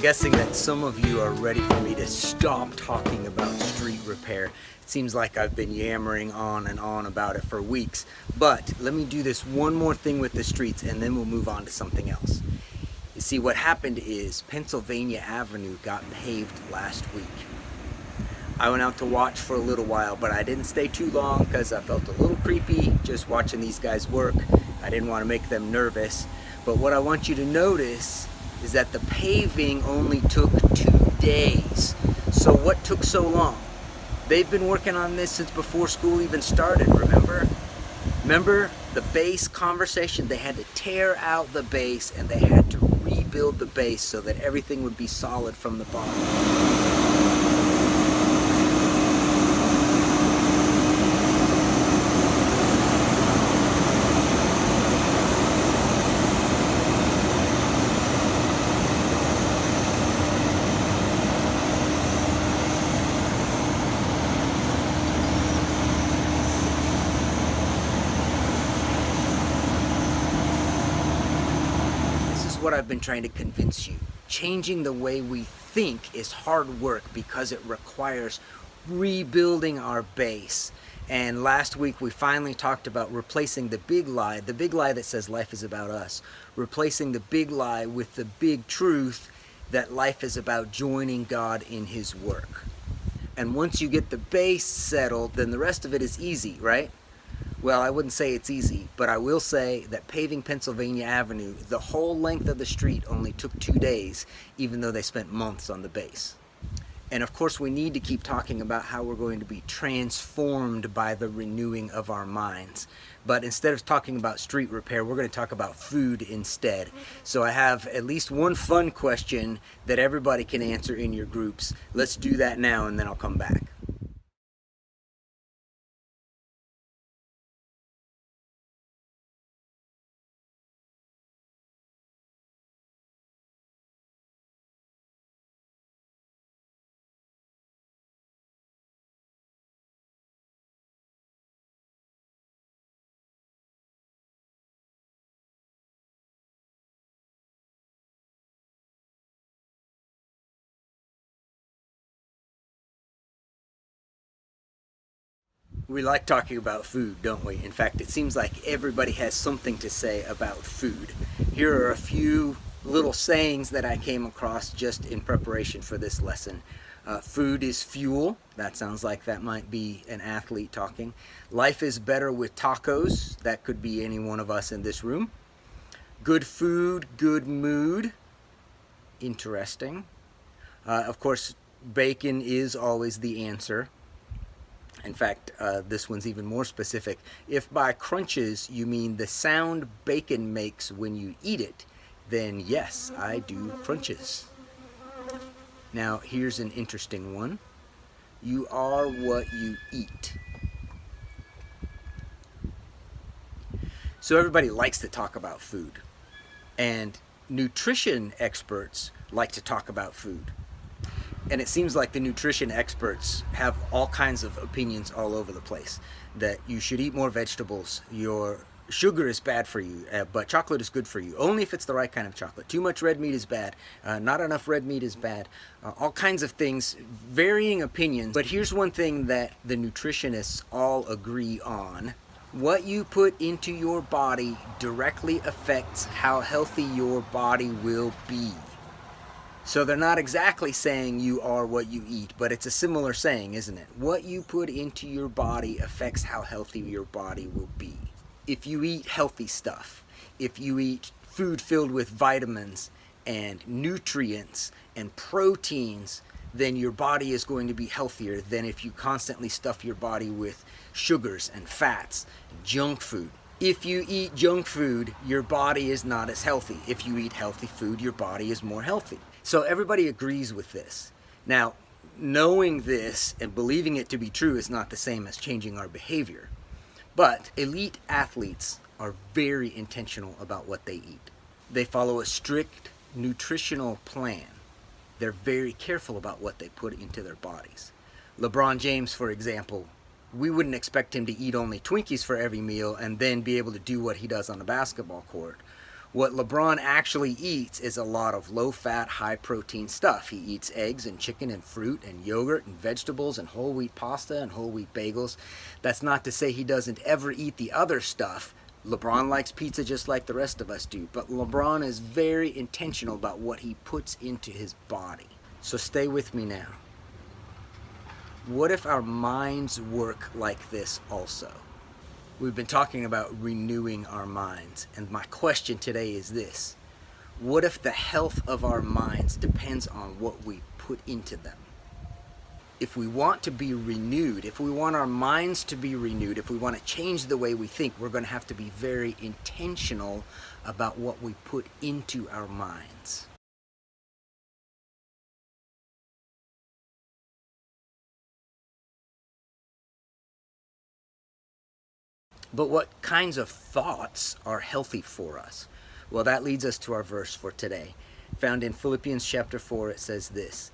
guessing that some of you are ready for me to stop talking about street repair. It seems like I've been yammering on and on about it for weeks, but let me do this one more thing with the streets and then we'll move on to something else. You see, what happened is Pennsylvania Avenue got paved last week. I went out to watch for a little while, but I didn't stay too long because I felt a little creepy just watching these guys work. I didn't want to make them nervous. But what I want you to notice is that the paving only took 2 days. So what took so long? They've been working on this since before school even started, remember? Remember the base conversation? They had to tear out the base and they had to rebuild the base so that everything would be solid from the bottom. What I've been trying to convince you. Changing the way we think is hard work because it requires rebuilding our base. And last week we finally talked about replacing the big lie that says life is about us, replacing the big lie with the big truth that life is about joining God in His work. And once you get the base settled, then the rest of it is easy, right? Well, I wouldn't say it's easy, but I will say that paving Pennsylvania Avenue, the whole length of the street only took 2 days, even though they spent months on the base. And of course, we need to keep talking about how we're going to be transformed by the renewing of our minds. But instead of talking about street repair, we're going to talk about food instead. So I have at least one fun question that everybody can answer in your groups. Let's do that now, and then I'll come back. We like talking about food, don't we? In fact, it seems like everybody has something to say about food. Here are a few little sayings that I came across just in preparation for this lesson. Food is fuel. That sounds like that might be an athlete talking. Life is better with tacos. That could be any one of us in this room. Good food, good mood. Interesting. Of course, bacon is always the answer. In fact, this one's even more specific. If by crunches you mean the sound bacon makes when you eat it, then yes, I do crunches. Now, here's an interesting one. You are what you eat. So everybody likes to talk about food, and nutrition experts like to talk about food. And it seems like the nutrition experts have all kinds of opinions all over the place. That you should eat more vegetables, your sugar is bad for you, but chocolate is good for you, only if it's the right kind of chocolate. Too much red meat is bad, not enough red meat is bad. All kinds of things, varying opinions. But here's one thing that the nutritionists all agree on. What you put into your body directly affects how healthy your body will be. So they're not exactly saying you are what you eat, but it's a similar saying, isn't it? What you put into your body affects how healthy your body will be. If you eat healthy stuff, if you eat food filled with vitamins and nutrients and proteins, then your body is going to be healthier than if you constantly stuff your body with sugars and fats, junk food. If you eat junk food, your body is not as healthy. If you eat healthy food, your body is more healthy. So everybody agrees with this. Now, knowing this and believing it to be true is not the same as changing our behavior. But elite athletes are very intentional about what they eat. They follow a strict nutritional plan. They're very careful about what they put into their bodies. LeBron James, for example, we wouldn't expect him to eat only Twinkies for every meal and then be able to do what he does on the basketball court. What LeBron actually eats is a lot of low-fat, high-protein stuff. He eats eggs and chicken and fruit and yogurt and vegetables and whole wheat pasta and whole wheat bagels. That's not to say he doesn't ever eat the other stuff. LeBron likes pizza just like the rest of us do, but LeBron is very intentional about what he puts into his body. So stay with me now. What if our minds work like this also? We've been talking about renewing our minds, and my question today is this. What if the health of our minds depends on what we put into them? If we want to be renewed, if we want our minds to be renewed, if we want to change the way we think, we're going to have to be very intentional about what we put into our minds. But what kinds of thoughts are healthy for us? Well, that leads us to our verse for today. Found in Philippians chapter 4, it says this: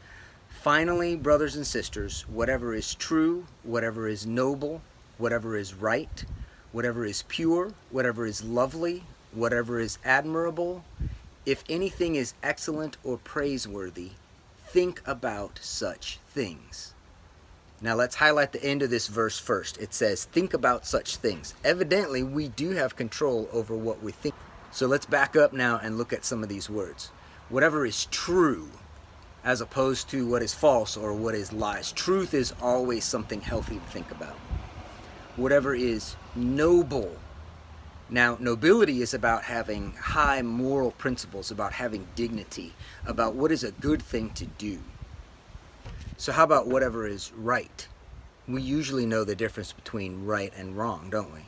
Finally, brothers and sisters, whatever is true, whatever is noble, whatever is right, whatever is pure, whatever is lovely, whatever is admirable, if anything is excellent or praiseworthy, think about such things. Now let's highlight the end of this verse first. It says, think about such things. Evidently, we do have control over what we think. So let's back up now and look at some of these words. Whatever is true, as opposed to what is false or what is lies. Truth is always something healthy to think about. Whatever is noble. Now, nobility is about having high moral principles, about having dignity, about what is a good thing to do. So how about whatever is right? We usually know the difference between right and wrong, don't we?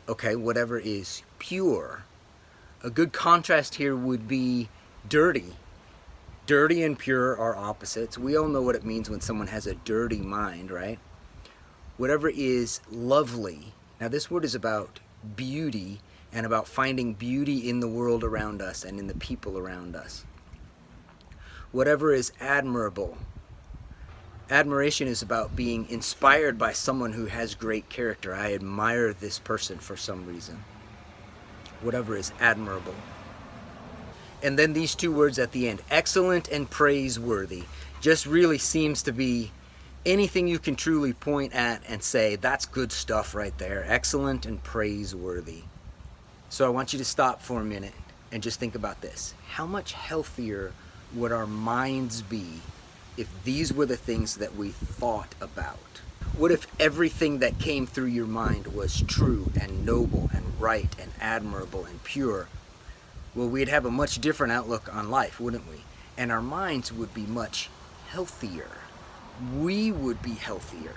Okay, whatever is pure. A good contrast here would be dirty. Dirty and pure are opposites. We all know what it means when someone has a dirty mind, right? Whatever is lovely. Now this word is about beauty and about finding beauty in the world around us and in the people around us. Whatever is admirable. Admiration is about being inspired by someone who has great character. I admire this person for some reason. Whatever is admirable. And then these two words at the end, excellent and praiseworthy, just really seems to be anything you can truly point at and say, that's good stuff right there. Excellent and praiseworthy. So I want you to stop for a minute and just think about this. How much healthier would our minds be if these were the things that we thought about? What if everything that came through your mind was true and noble and right and admirable and pure? Well, we'd have a much different outlook on life, wouldn't we? And our minds would be much healthier. We would be healthier.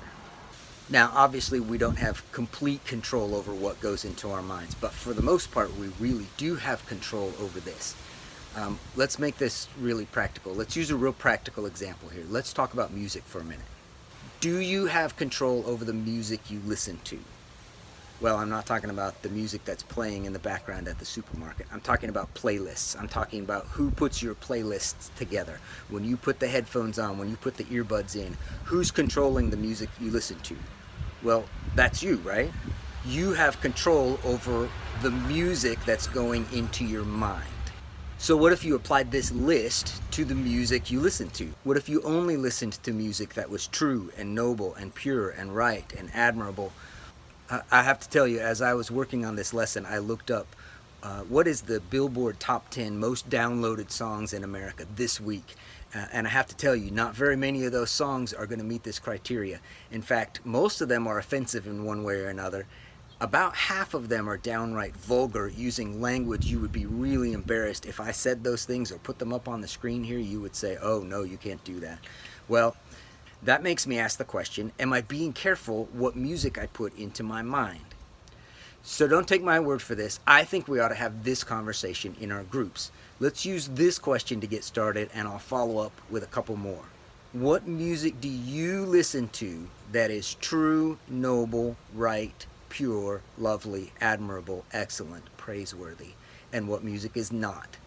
Now, obviously, we don't have complete control over what goes into our minds, but for the most part, we really do have control over this. Let's make this really practical. Let's use a real practical example here. Let's talk about music for a minute. Do you have control over the music you listen to? Well, I'm not talking about the music that's playing in the background at the supermarket. I'm talking about playlists. I'm talking about who puts your playlists together. When you put the headphones on, when you put the earbuds in, who's controlling the music you listen to? Well, that's you, right? You have control over the music that's going into your mind. So what if you applied this list to the music you listen to? What if you only listened to music that was true and noble and pure and right and admirable? I have to tell you, as I was working on this lesson, I looked up what is the Billboard Top 10 most downloaded songs in America this week. And I have to tell you, not very many of those songs are going to meet this criteria. In fact, most of them are offensive in one way or another. About half of them are downright vulgar, using language you would be really embarrassed. If I said those things or put them up on the screen here, you would say, oh no, you can't do that. Well, that makes me ask the question, am I being careful what music I put into my mind? So don't take my word for this. I think we ought to have this conversation in our groups. Let's use this question to get started, and I'll follow up with a couple more. What music do you listen to that is true, noble, right, pure, lovely, admirable, excellent, praiseworthy? And what music is not?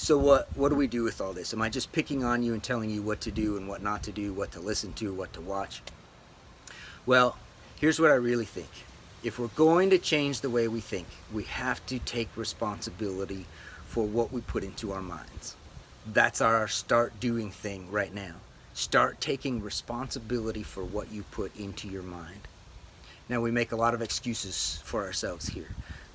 So what do we do with all this? Am I just picking on you and telling you what to do and what not to do, what to listen to, what to watch? Well, here's what I really think. If we're going to change the way we think, we have to take responsibility for what we put into our minds. That's our start doing thing right now. Start taking responsibility for what you put into your mind. Now, we make a lot of excuses for ourselves here.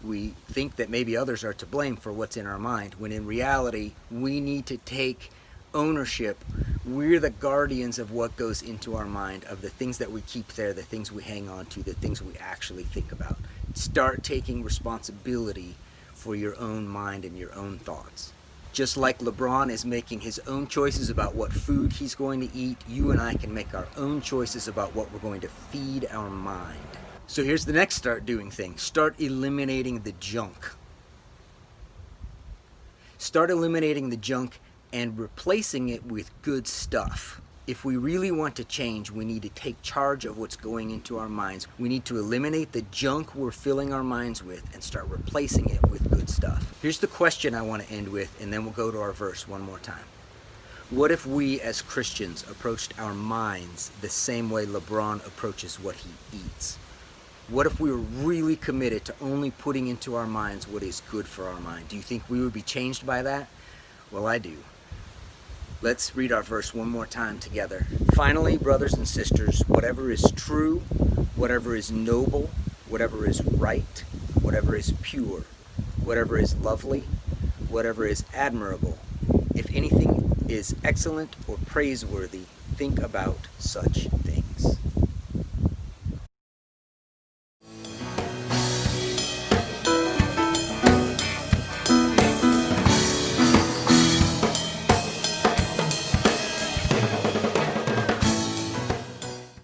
We think that maybe others are to blame for what's in our mind, when in reality, we need to take ownership. We're the guardians of what goes into our mind, of the things that we keep there, the things we hang on to, the things we actually think about. Start taking responsibility for your own mind and your own thoughts. Just like LeBron is making his own choices about what food he's going to eat, you and I can make our own choices about what we're going to feed our mind. So here's the next start doing thing. Start eliminating the junk. Start eliminating the junk and replacing it with good stuff. If we really want to change, we need to take charge of what's going into our minds. We need to eliminate the junk we're filling our minds with and start replacing it with good stuff. Here's the question I want to end with, and then we'll go to our verse one more time. What if we as Christians approached our minds the same way LeBron approaches what he eats? What if we were really committed to only putting into our minds what is good for our mind? Do you think we would be changed by that? Well, I do. Let's read our verse one more time together. Finally, brothers and sisters, whatever is true, whatever is noble, whatever is right, whatever is pure, whatever is lovely, whatever is admirable, if anything is excellent or praiseworthy, think about such things.